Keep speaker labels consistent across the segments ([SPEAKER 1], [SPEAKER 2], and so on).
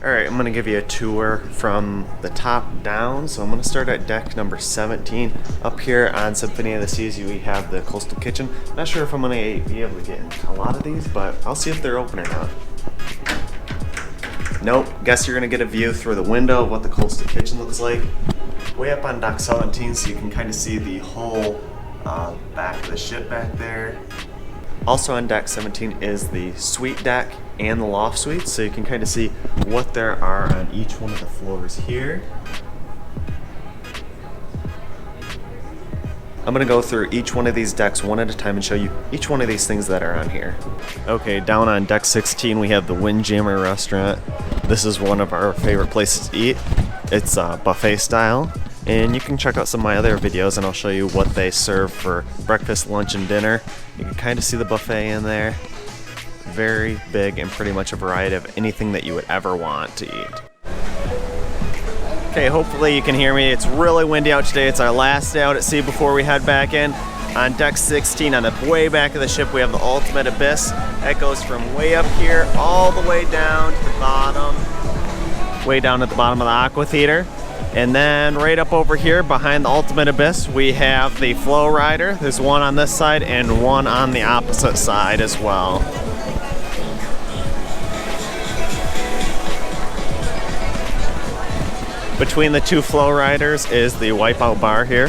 [SPEAKER 1] Alright, I'm going to give you a tour from the top down. So I'm going to start at deck number 17. Up here on Symphony of the Seas, we have the coastal kitchen. Not sure if I'm going to be able to get into a lot of these, but I'll see if they're open or not. Nope, guess you're going to get a view through the window of what the coastal kitchen looks like. Way up on deck 17, so you can kind of see the whole back of the ship back there. Also on deck 17 is the suite deck and the loft suite, so you can kind of see what there are on each one of the floors here. I'm going to go through each one of these decks one at a time and show you each one of these things that are on here. Okay, down on deck 16 we have the Windjammer restaurant. This is one of our favorite places to eat. It's buffet style, and you can check out some of my other videos and I'll show you what they serve for breakfast, lunch, and dinner. You can kind of see the buffet in there. Very big and pretty much a variety of anything that you would ever want to eat. Okay, hopefully you can hear me. It's really windy out today. It's our last day out at sea before we head back in. On deck 16, on the way back of the ship, we have the Ultimate Abyss. That goes from way up here all the way down to the bottom. Way down at the bottom of the aqua theater. And then right up over here behind the Ultimate Abyss, we have the Flow Rider. There's one on this side and one on the opposite side as well. Between the two Flow Riders is the Wipeout bar here.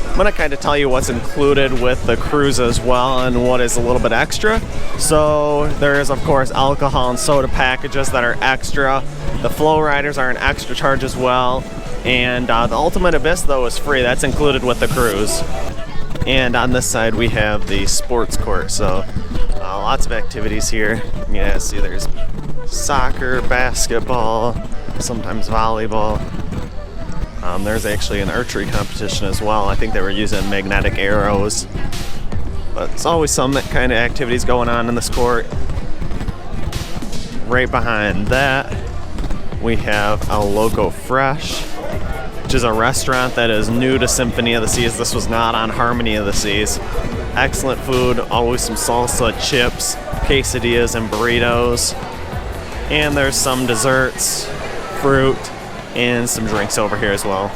[SPEAKER 1] I'm going to kind of tell you what's included with the cruise as well and what is a little bit extra. So there is of course alcohol and soda packages that are extra. The Flow Riders are an extra charge as well. And the Ultimate Abyss though is free. That's included with the cruise. And on this side we have the sports court. So lots of activities here. Yeah, see there's soccer, basketball, sometimes volleyball. There's actually an archery competition as well. I think they were using magnetic arrows. But it's always some kind of activities going on in this court. Right behind that, we have El Loco Fresh, which is a restaurant that is new to Symphony of the Seas. This was not on Harmony of the Seas. Excellent food, always some salsa, chips, quesadillas, and burritos. And there's some desserts, fruit, and some drinks over here as well.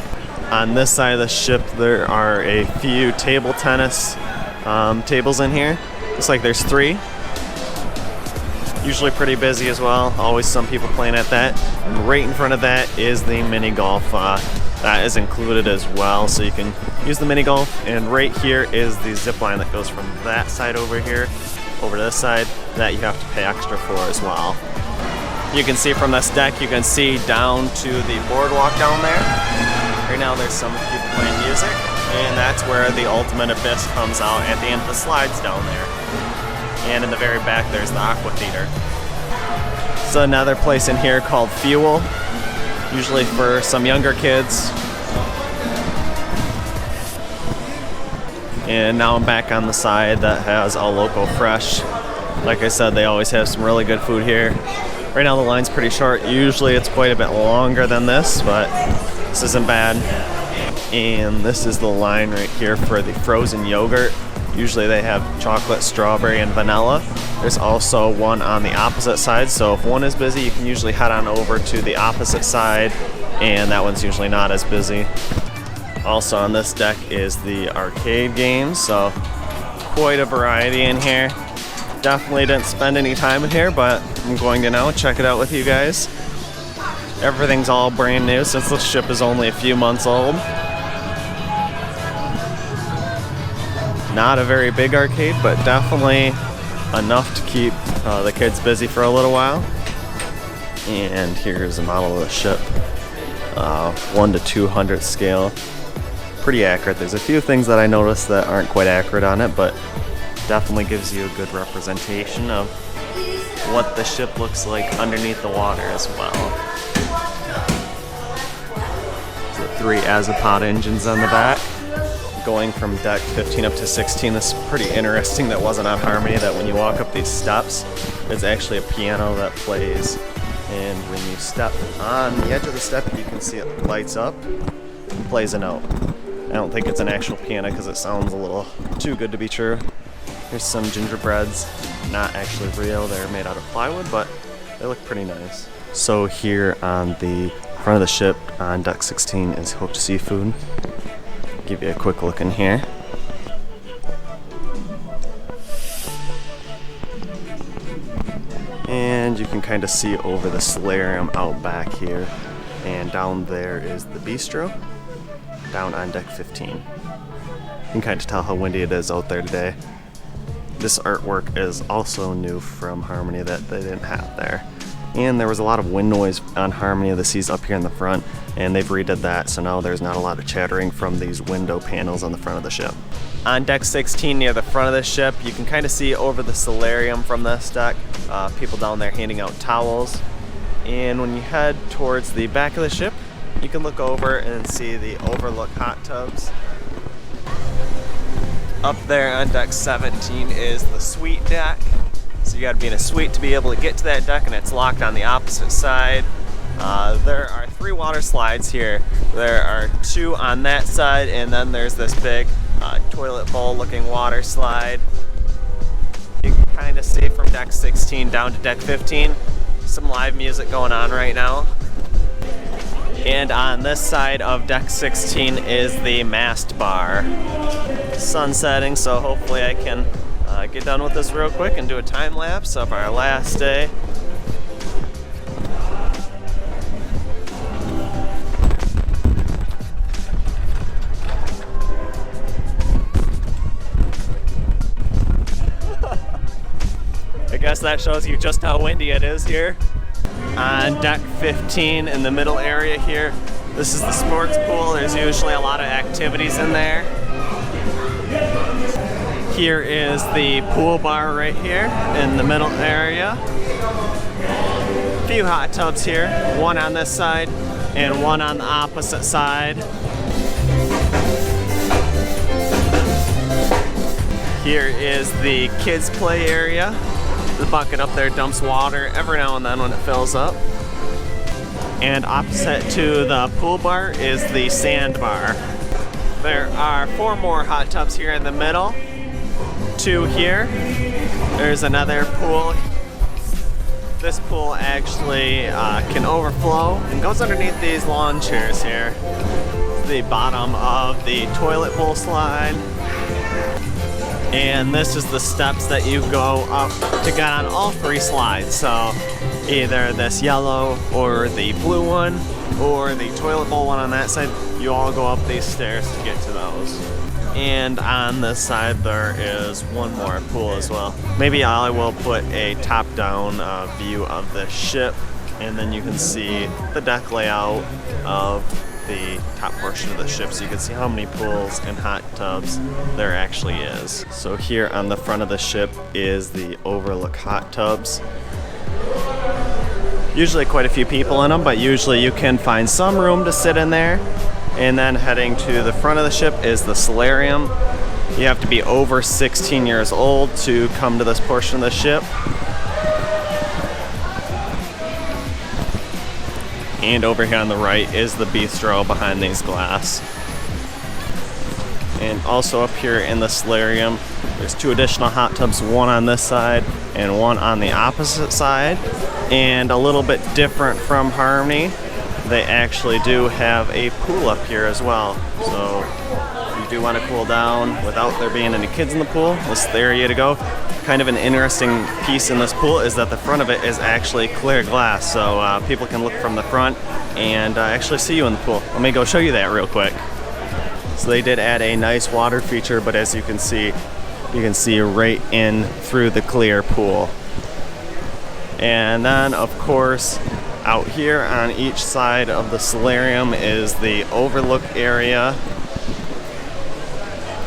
[SPEAKER 1] On this side of the ship, there are a few table tennis tables in here. Looks like there's 3. Usually pretty busy as well. Always some people playing at that. And right in front of that is the mini golf. That is included as well, so you can use the mini golf. And right here is the zip line that goes from that side over here over to this side that you have to pay extra for as well. You can see from this deck, you can see down to the boardwalk down there. Right now there's some people playing music, and that's where the Ultimate Abyss comes out at the end of the slides down there. And in the very back there's the aqua theater. So another place in here called Fuel, usually for some younger kids. And now I'm back on the side that has El Loco Fresh. Like I said, they always have some really good food here. Right now the line's pretty short. Usually it's quite a bit longer than this, but this isn't bad. And this is the line right here for the frozen yogurt. Usually they have chocolate, strawberry, and vanilla. There's also one on the opposite side, so if one is busy, you can usually head on over to the opposite side, and that one's usually not as busy. Also on this deck is the arcade games, so quite a variety in here. Definitely didn't spend any time in here, but I'm going to now check it out with you guys. Everything's all brand new since the ship is only a few months old. Not a very big arcade, but definitely enough to keep the kids busy for a little while. And here's a model of the ship. 1 to 200 scale. Pretty accurate. There's a few things that I noticed that aren't quite accurate on it, but definitely gives you a good representation of what the ship looks like underneath the water as well. So 3 Azipod engines on the back. Going from deck 15 up to 16, this is pretty interesting. That wasn't on Harmony, that when you walk up these steps, there's actually a piano that plays. And when you step on the edge of the step, you can see it lights up and plays a note. I don't think it's an actual piano because it sounds a little too good to be true. Here's some gingerbreads, not actually real, they're made out of plywood, but They look pretty nice. So here on the front of the ship on deck 16 is Hope to Seafood. Give you a quick look in here. And you can kind of see over the solarium out back here. And down there is the bistro, down on deck 15. You can kind of tell how windy it is out there today. This artwork is also new from Harmony that they didn't have there. And there was a lot of wind noise on Harmony of the Seas up here in the front, and they've redid that, so now there's not a lot of chattering from these window panels on the front of the ship. On deck 16 near the front of the ship, you can kind of see over the solarium from this deck, people down there handing out towels. And when you head towards the back of the ship, you can look over and see the overlook hot tubs. Up there on deck 17 is the suite deck. So you gotta be in a suite to be able to get to that deck, and it's locked on the opposite side. There are 3 water slides here. There are 2 on that side, and then there's this big toilet bowl looking water slide. You can kind of see from deck 16 down to deck 15, some live music going on right now. And on this side of deck 16 is the mast bar. Sun setting, so hopefully I can get done with this real quick and do a time lapse of our last day. I guess that shows you just how windy it is here. On deck 15 in the middle area here, this is the sports pool. There's usually a lot of activities in there. Here is the pool bar right here in the middle area. A few hot tubs here, one on this side and one on the opposite side. Here is the kids play area. The bucket up there dumps water every now and then when it fills up. And opposite to the pool bar is the sand bar. There are 4 more hot tubs here in the middle. 2 here. There's another pool. This pool actually can overflow and goes underneath these lawn chairs here. The bottom of the toilet bowl slide. And this is the steps that you go up to get on all 3 slides. So either this yellow or the blue one or the toilet bowl one on that side, you all go up these stairs to get to those. And on this side there is one more pool as well. Maybe I will put a top-down view of the ship, and then you can see the deck layout of the top portion of the ship, so you can see how many pools and hot tubs there actually is. So here on the front of the ship is the overlook hot tubs. Usually quite a few people in them, but usually you can find some room to sit in there. And then heading to the front of the ship is the solarium. You have to be over 16 years old to come to this portion of the ship. And over here on the right is the bistro behind these glass. And also up here in the solarium, there's 2 additional hot tubs, one on this side and one on the opposite side. And a little bit different from Harmony, they actually do have a pool up here as well. So if you do want to cool down without there being any kids in the pool, this is the area to go. Kind of an interesting piece in this pool is that the front of it is actually clear glass, so people can look from the front and actually see you in the pool. Let me go show you that real quick. So they did add a nice water feature, but as you can see right in through the clear pool. And then of course out here on each side of the solarium is the overlook area.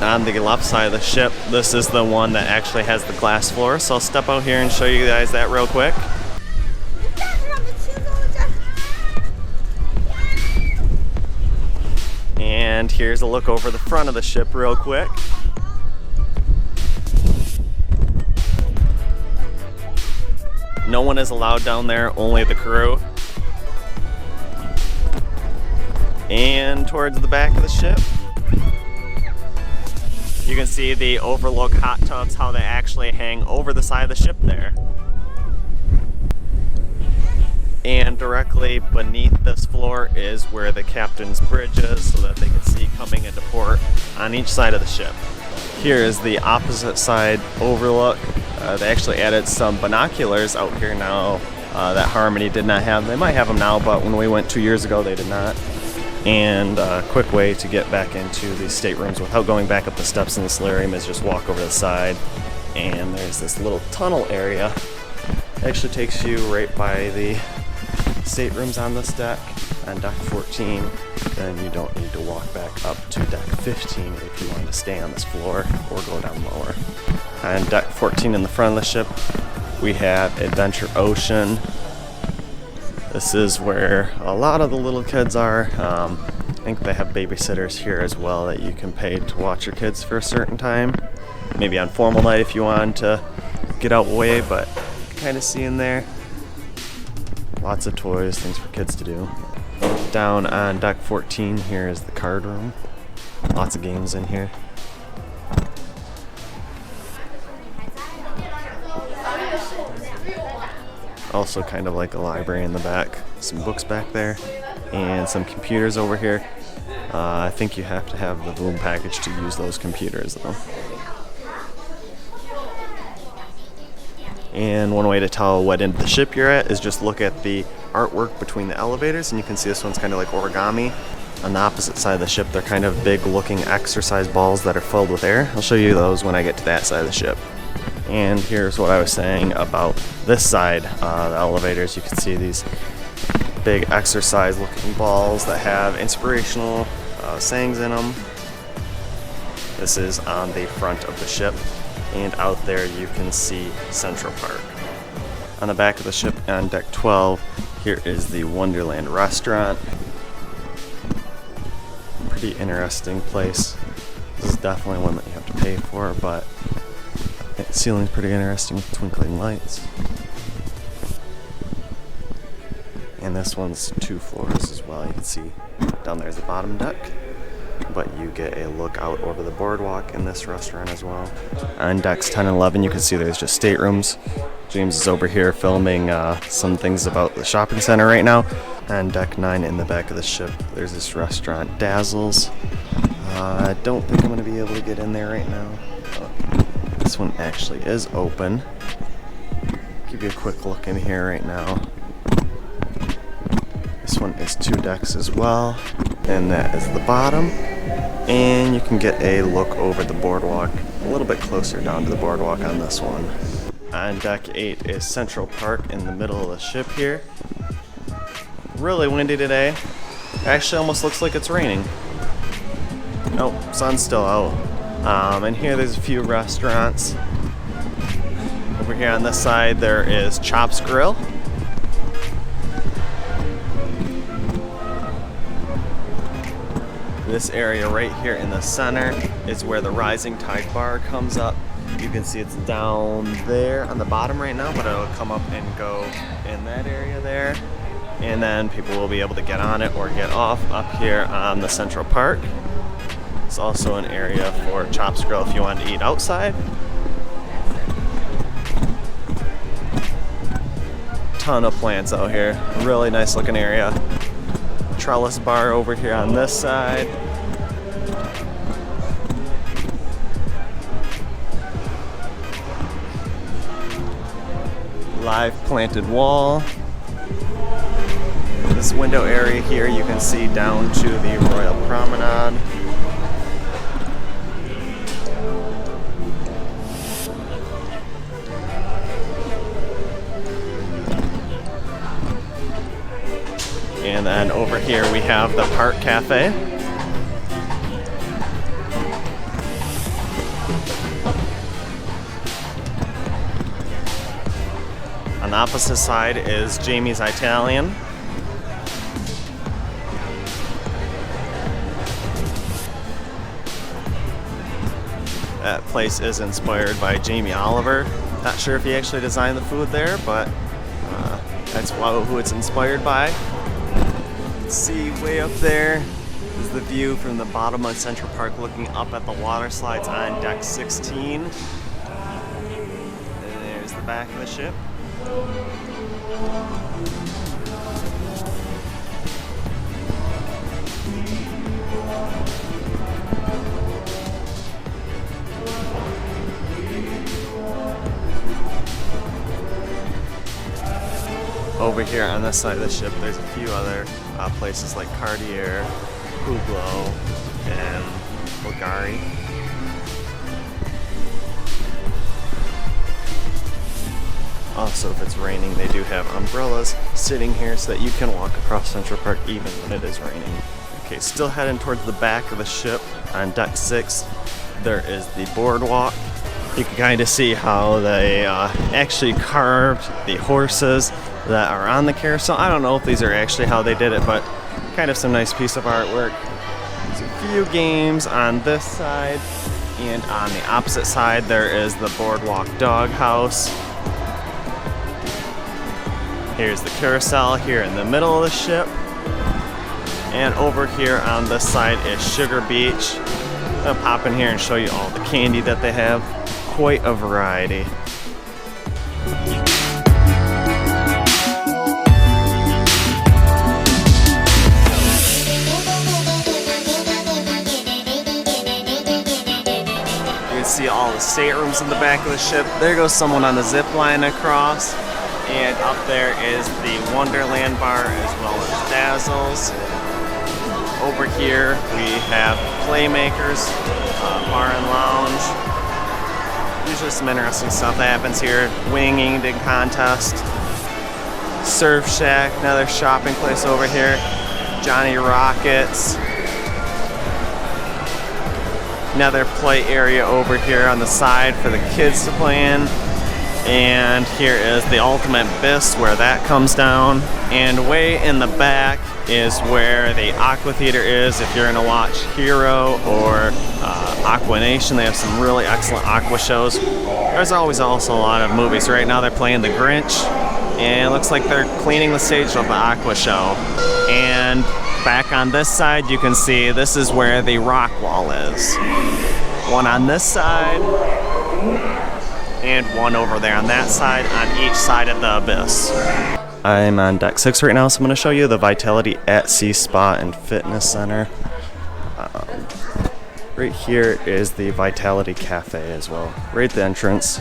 [SPEAKER 1] On the left side of the ship, this is the one that actually has the glass floor, so I'll step out here and show you guys that real quick. And here's a look over the front of the ship real quick. No one is allowed down there, only the crew. And towards the back of the ship, you can see the overlook hot tubs, how they actually hang over the side of the ship there. directly beneath this floor is where the captain's bridge is, so that they can see coming into port on each side of the ship. Here is the opposite side overlook. They actually added some binoculars out here now that Harmony did not have. They might have them now, but when we went 2 years ago, they did not. And a quick way to get back into these staterooms without going back up the steps in the solarium is just walk over to the side, and there's this little tunnel area. It actually takes you right by the staterooms on this deck, on deck 14. Then you don't need to walk back up to deck 15 if you want to stay on this floor or go down lower. On deck 14 in the front of the ship, we have Adventure Ocean. This is where a lot of the little kids are. I think they have babysitters here as well that you can pay to watch your kids for a certain time. Maybe on formal night if you want to get out way, but kind of see in there. Lots of toys, things for kids to do. Down on deck 14, here is the card room. Lots of games in here. Also kind of like a library in the back. Some books back there and some computers over here. I think you have to have the room package to use those computers though. And one way to tell what end of the ship you're at is just look at the artwork between the elevators, and you can see this one's kind of like origami. On the opposite side of the ship, they're kind of big looking exercise balls that are filled with air. I'll show you those when I get to that side of the ship. And here's what I was saying about this side, the elevators. You can see these big exercise looking balls that have inspirational sayings in them. This is on the front of the ship. And out there you can see Central Park. On the back of the ship on deck 12, here is the Wonderland restaurant. Pretty interesting place. This is definitely one that you have to pay for, but the ceiling's pretty interesting with twinkling lights. And this one's 2 floors as well. You can see down there's the bottom deck, but you get a look out over the boardwalk in this restaurant as well. On decks 10 and 11, you can see there's just staterooms. James is over here filming some things about the shopping center right now. On deck 9 in the back of the ship, there's this restaurant, Dazzles. I don't think I'm going to be able to get in there right now. This one actually is open. Give you a quick look in here right now. This one is 2 decks as well, and that is the bottom. And you can get a look over the boardwalk, a little bit closer down to the boardwalk on this one. On deck 8 is Central Park in the middle of the ship here. Really windy today. Actually almost looks like it's raining. Nope, sun's still out. And here there's a few restaurants. Over here on this side there is Chops Grill. This area right here in the center is where the Rising Tide bar comes up. You can see it's down there on the bottom right now, but it'll come up and go in that area there. And then people will be able to get on it or get off up here on the Central Park. It's also an area for Chops Grill if you want to eat outside. Ton of plants out here. Really nice looking area. Trellis bar over here on this side. Live planted wall. This window area here you can see down to the Royal Promenade. And then over here we have the Park Cafe. On the opposite side is Jamie's Italian. That place is inspired by Jamie Oliver. Not sure if he actually designed the food there, but that's who it's inspired by. See way up there is the view from the bottom of Central Park looking up at the water slides on deck 16. And there's the back of the ship. Over here on this side of the ship, there's a few other places like Cartier, Hublot, and Bulgari. Also, if it's raining, they do have umbrellas sitting here so that you can walk across Central Park even when it is raining. Okay, still heading towards the back of the ship on deck 6, there is the boardwalk. You can kind of see how they actually carved the horses that are on the carousel. I don't know if these are actually how they did it, but kind of some nice piece of artwork. There's a few games on this side, and on the opposite side there is the boardwalk doghouse. Here's the carousel here in the middle of the ship. And over here on this side is Sugar Beach. I'll pop in here and show you all the candy that they have. Quite a variety. You can see all the staterooms in the back of the ship. There goes someone on the zip line across. And up there is the Wonderland bar as well as Dazzles. Over here we have Playmakers, bar and lounge. Usually some interesting stuff that happens here. Winging contest. Surf Shack, another shopping place over here. Johnny Rockets. Another play area over here on the side for the kids to play in. And here is the Ultimate Abyss where that comes down. And way in the back is where the Aqua Theater is. If you're gonna watch Hero or Aqua Nation, they have some really excellent Aqua shows. There's always also a lot of movies. Right now they're playing The Grinch, and it looks like they're cleaning the stage of the Aqua show. And back on this side, you can see this is where the rock wall is. One on this side, and one over there on that side, on each side of the abyss. I'm on deck 6 right now, so I'm going to show you the Vitality at Sea Spa and Fitness Center. Right here is the Vitality Cafe as well, right at the entrance.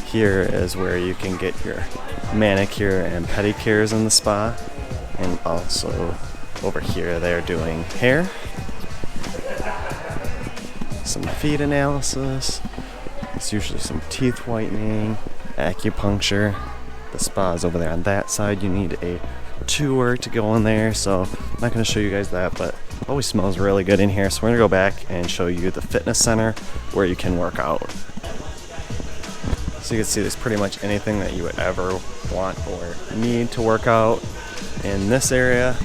[SPEAKER 1] Here is where you can get your manicure and pedicures in the spa, and also over here they're doing hair, some feet analysis. It's usually some teeth whitening, acupuncture. The spa is over there on that side. You need a tour to go in there, so I'm not going to show you guys that, but it always smells really good in here. So we're going to go back and show you the fitness center where you can work out. So you can see there's pretty much anything that you would ever want or need to work out in this area.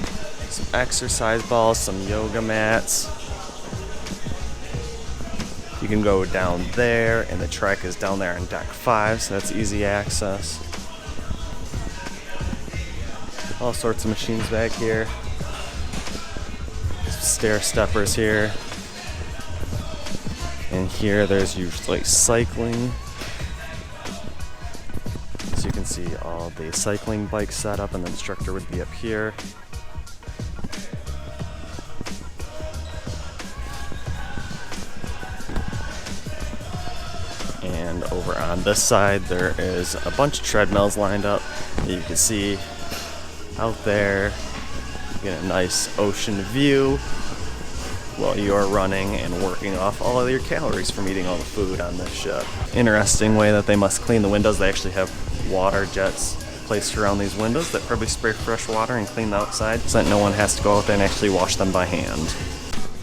[SPEAKER 1] Some exercise balls, some yoga mats. You can go down there, and the trek is down there on deck 5, so that's easy access. All sorts of machines back here. Stair steppers here. And here there's usually cycling. So you can see all the cycling bikes set up, and the instructor would be up here. And over on this side there is a bunch of treadmills lined up that you can see out there. You get a nice ocean view while you are running and working off all of your calories from eating all the food on this ship. Interesting way that they must clean the windows. They actually have water jets placed around these windows that probably spray fresh water and clean the outside so that no one has to go out there and actually wash them by hand.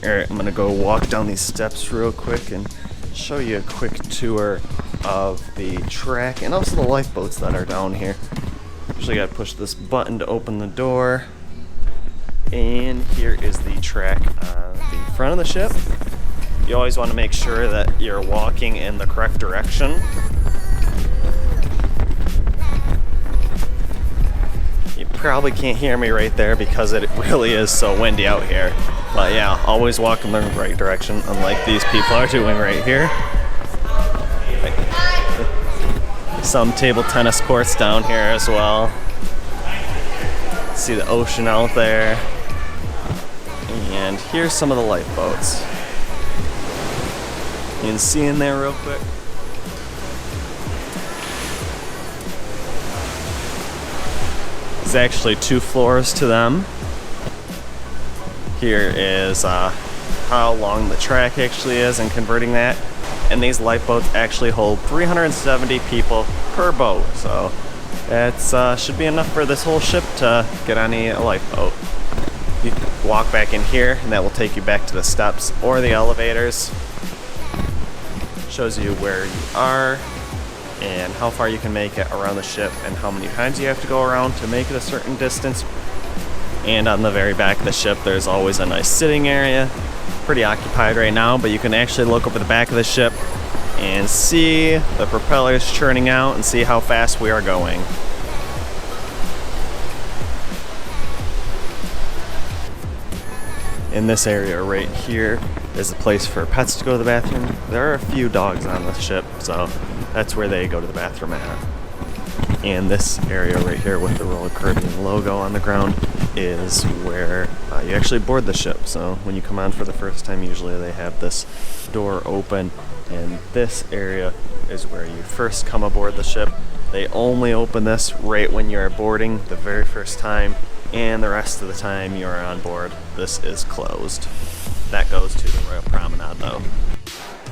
[SPEAKER 1] Alright, I'm gonna go walk down these steps real quick and show you a quick tour of the track and also the lifeboats that are down here. Usually gotta push this button to open the door. And here is the track on the front of the ship. You always want to make sure that you're walking in the correct direction. You probably can't hear me right there because it really is so windy out here. But yeah, always walk in the right direction, unlike these people are doing right here. Some table tennis courts down here as well. See the ocean out there. And here's some of the lifeboats. You can see in there real quick. There's actually 2 floors to them. Here is how long the track actually is and converting that. And these lifeboats actually hold 370 people per boat. So that should be enough for this whole ship to get on a lifeboat. You can walk back in here and that will take you back to the steps or the elevators. Shows you where you are and how far you can make it around the ship and how many times you have to go around to make it a certain distance. And on the very back of the ship there's always a nice sitting area. Pretty occupied right now, but you can actually look over the back of the ship and see the propellers churning out and see how fast we are going. In this area right here is a place for pets to go to the bathroom. There are a few dogs on the ship, so that's where they go to the bathroom at. And this area right here with the Royal Caribbean logo on the ground is where you actually board the ship. So when you come on for the first time, usually they have this door open, and this area is where you first come aboard the ship. They only open this right when you are boarding the very first time, and the rest of the time you are on board, this is closed. That goes to the Royal Promenade though.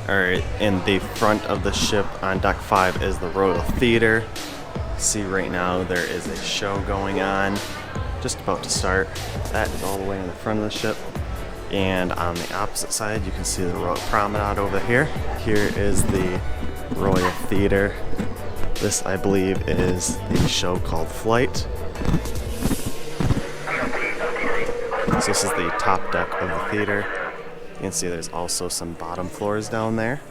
[SPEAKER 1] Alright, in the front of the ship on deck 5 is the Royal Theater. See right now there is a show going on, just about to start. That is all the way in the front of the ship. And on the opposite side you can see the Royal Promenade over here. Here is the Royal Theater. This I believe is the show called Flight. So this is the top deck of the theater. You can see there's also some bottom floors down there.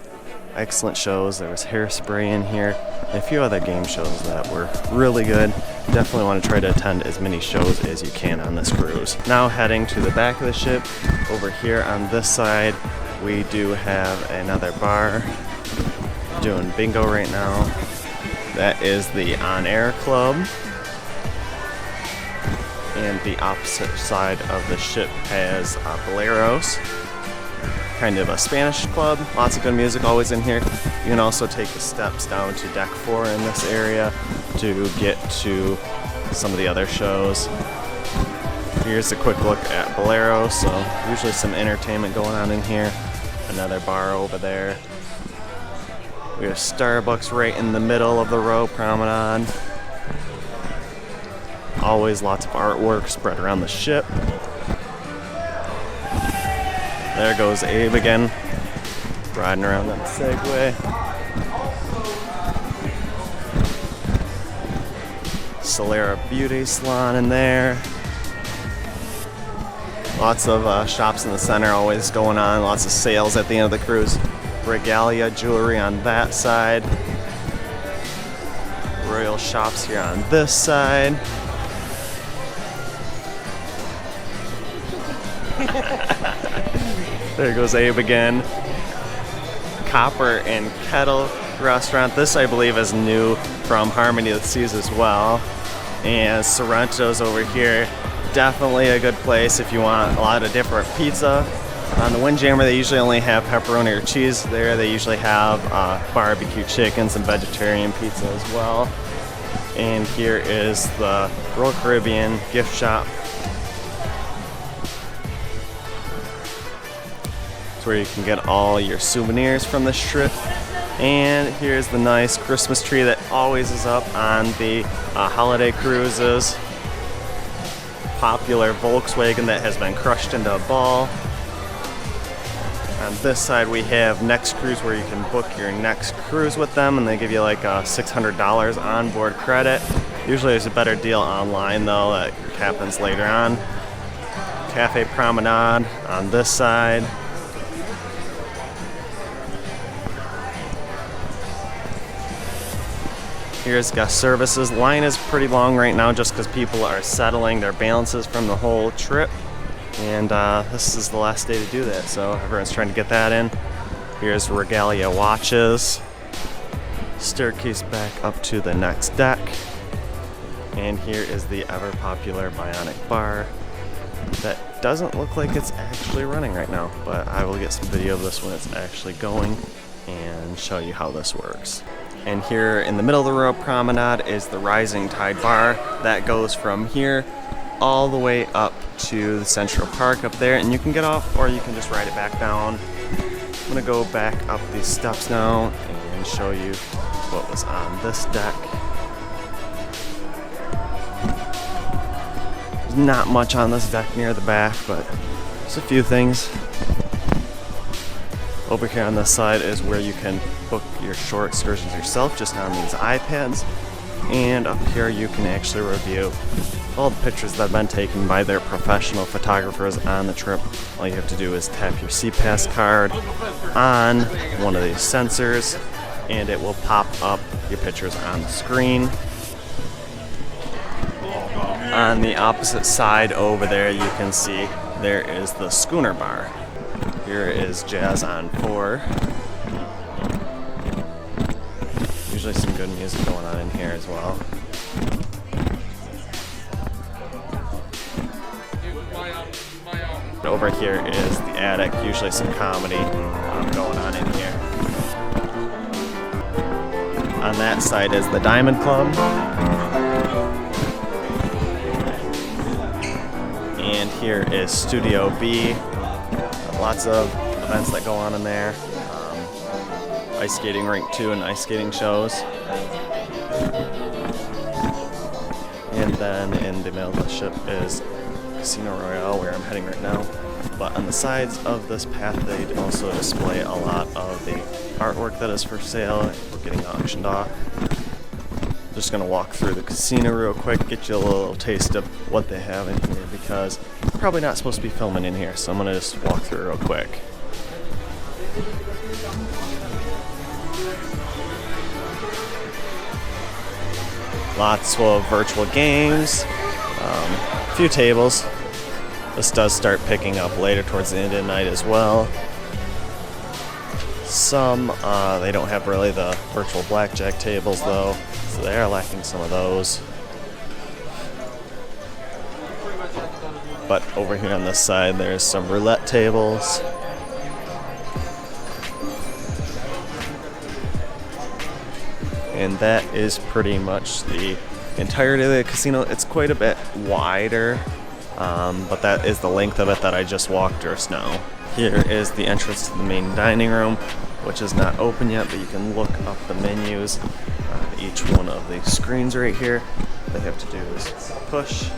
[SPEAKER 1] Excellent shows. There was Hairspray in here and a few other game shows that were really good. Definitely want to try to attend as many shows as you can on this cruise. Now heading to the back of the ship. Over here on this side we do have another bar. Doing bingo right now. That is the On Air Club. And the opposite side of the ship has Boleros. Kind of a Spanish club, lots of good music always in here. You can also take the steps down to deck 4 in this area to get to some of the other shows. Here's a quick look at Bolero, so usually some entertainment going on in here. Another bar over there. We have Starbucks right in the middle of the Royal Promenade. Always lots of artwork spread around the ship. There goes Abe again, riding around on the Segway. Solarium Beauty Salon in there. Lots of shops in the center always going on, lots of sales at the end of the cruise. Regalia jewelry on that side. Royal shops here on this side. There goes Abe again. Copper and Kettle restaurant. This I believe is new from Harmony of the Seas as well. And Sorrento's over here. Definitely a good place if you want a lot of different pizza. On the Windjammer they usually only have pepperoni or cheese there. They usually have barbecue chicken, some vegetarian pizza as well. And here is the Royal Caribbean gift shop. It's where you can get all your souvenirs from this trip. And here's the nice Christmas tree that always is up on the holiday cruises. Popular Volkswagen that has been crushed into a ball. On this side we have Next Cruise, where you can book your next cruise with them and they give you like $600 onboard credit. Usually there's a better deal online though that happens later on. Cafe Promenade on this side. Here's guest services. Line is pretty long right now just because people are settling their balances from the whole trip. And this is the last day to do that, so everyone's trying to get that in. Here's Regalia watches. Staircase back up to the next deck. And here is the ever popular Bionic bar. That doesn't look like it's actually running right now, but I will get some video of this when it's actually going and show you how this works. And here in the middle of the Royal Promenade is the Rising Tide Bar that goes from here all the way up to the Central Park up there, and you can get off or you can just ride it back down. I'm gonna go back up these steps now and show you what was on this deck. There's not much on this deck near the back, but there's a few things. Over here on this side is where you can book your short excursions yourself just on these iPads. And up here you can actually review all the pictures that have been taken by their professional photographers on the trip. All you have to do is tap your SeaPass card on one of these sensors and it will pop up your pictures on the screen. On the opposite side over there you can see there is the Schooner Bar. Here is Jazz on 4. Usually some good music going on in here as well. Over here is the attic, usually some comedy going on in here. On that side is the Diamond Club. And here is Studio B. Lots of events that go on in there. Ice skating rink too and ice skating shows. And then in the middle of the ship is Casino Royale, where I'm heading right now. But on the sides of this path they also display a lot of the artwork that is for sale or getting auctioned off. Just gonna walk through the casino real quick, get you a little taste of what they have in here because I'm probably not supposed to be filming in here, so I'm gonna just walk through real quick. Lots of virtual games, a few tables. This does start picking up later towards the end of the night as well. Some, they don't have really the virtual blackjack tables though, so they are lacking some of those. But over here on this side there's some roulette tables. And that is pretty much the entirety of the casino. It's quite a bit wider, but that is the length of it that I just walked just now. Here is the entrance to the main dining room, which is not open yet, but you can look up the menus on each one of the screens right here. All they have to do is push,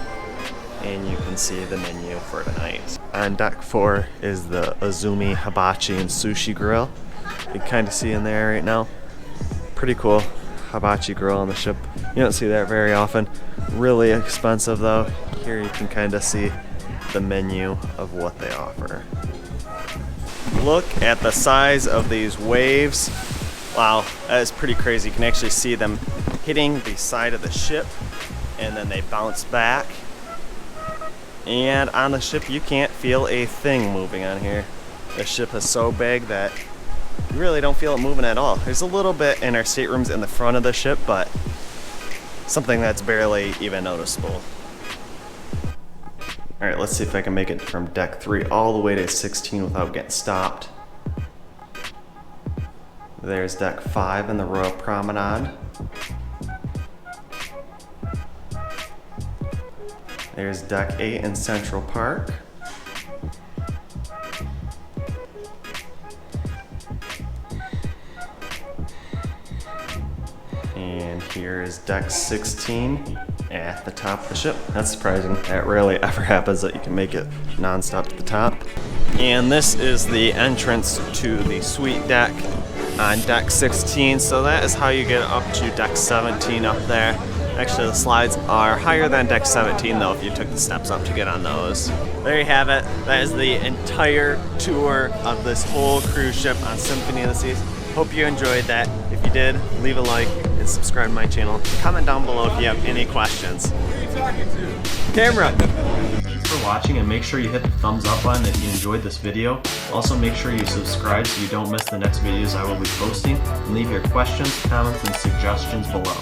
[SPEAKER 1] and you can see the menu for tonight. On deck 4 is the Azumi Hibachi and Sushi Grill. You can kind of see in there right now. Pretty cool hibachi grill on the ship. You don't see that very often. Really expensive though. Here you can kind of see the menu of what they offer. Look at the size of these waves. Wow, that is pretty crazy. You can actually see them hitting the side of the ship and then they bounce back. And on the ship you can't feel a thing moving on here. The ship is so big that you really don't feel it moving at all. There's a little bit in our staterooms in the front of the ship, but something that's barely even noticeable. Alright, let's see if I can make it from deck 3 all the way to 16 without getting stopped. There's deck 5 in the Royal Promenade. There's deck 8 in Central Park. And here is deck 16 at the top of the ship. That's surprising. That rarely ever happens that you can make it non-stop to the top. And this is the entrance to the suite deck on deck 16. So that is how you get up to deck 17 up there. Actually, the slides are higher than deck 17 though if you took the steps up to get on those. There you have it. That is the entire tour of this whole cruise ship on Symphony of the Seas. Hope you enjoyed that. If you did, leave a like and subscribe to my channel. Comment down below if you have any questions. Camera! Thanks for watching, and make sure you hit the thumbs up button if you enjoyed this video. Also make sure you subscribe so you don't miss the next videos I will be posting. And leave your questions, comments, and suggestions below.